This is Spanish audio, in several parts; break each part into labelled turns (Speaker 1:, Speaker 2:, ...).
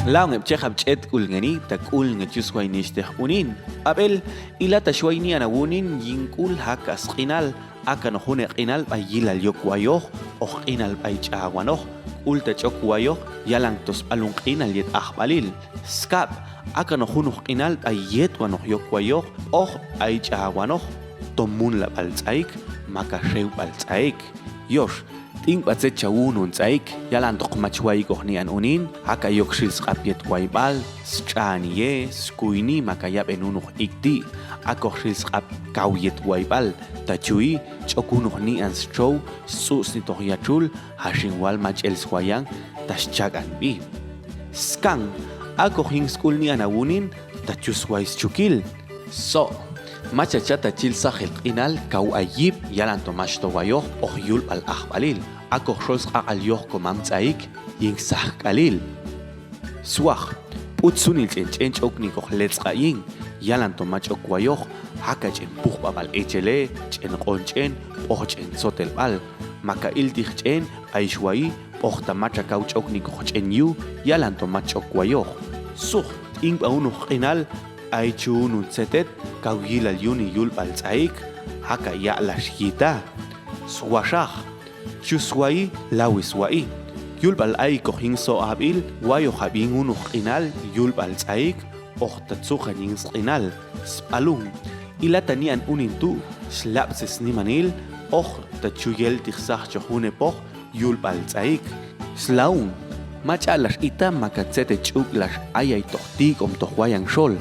Speaker 1: Laung epchehab chet ulngeni takul ngechusway nishteh unin. Abel ila tashwayni anawunin yinkul hakas qinal akan hune qinal bayilal yokwayoh o qinal baychawanoh ulta chokwayoh yalang tos alung qinal yet ahbalil. Skap akan hunuh qinal bayet wanoh yokwayoh o aychawanoh tomun la baltsaik makashew baltsaik. Yosh ting batse chawunun tsaik yalan toqmachway kohnian unin haka yokshil sqapiet waybal schaniye skuini makayab enunuh ikti akoshil sqap kawyet waybal tachui chokunuh ni an strow susni tohyachul hashingwal machel swayang taschagan bi skang akohin skulni anawunin tachuswais chukil so machachata chilsa khilqinal kaw ayib yalan tomash towayoh ohyul al ahbalil ako khos aqalyoh komam tsaik ying sah kalil swah utsunil chench okni ko letsqayin yalan tomach okwayoh haka chen puh babal echele chen qonchen pochen sotel bal maka ildich chen aishwai pochta macha kauch okni ko chen yu yalan tomach okwayoh suh ing baunuh qinal aichun unsetet kawil al yuni yul baltsaik haka ya la shita swashah chuswai lawiswai yul bal ai kohin so abil wayo habin unu qinal yul baltsaik ohtatsuqa nin qinal spalung ila tanian unintu slap sesnimanil tachuyel tixsah chhune poh yul baltsaik slaun machalash ita makatsete chuklash ayay tohtik tohwayang shol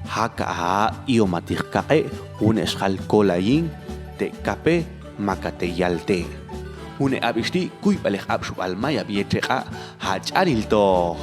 Speaker 1: haka iyo matihkaqe une eshqal kolayin te kape makate yalte une abishti kuy balej abshub almaya biecheqa hacharil to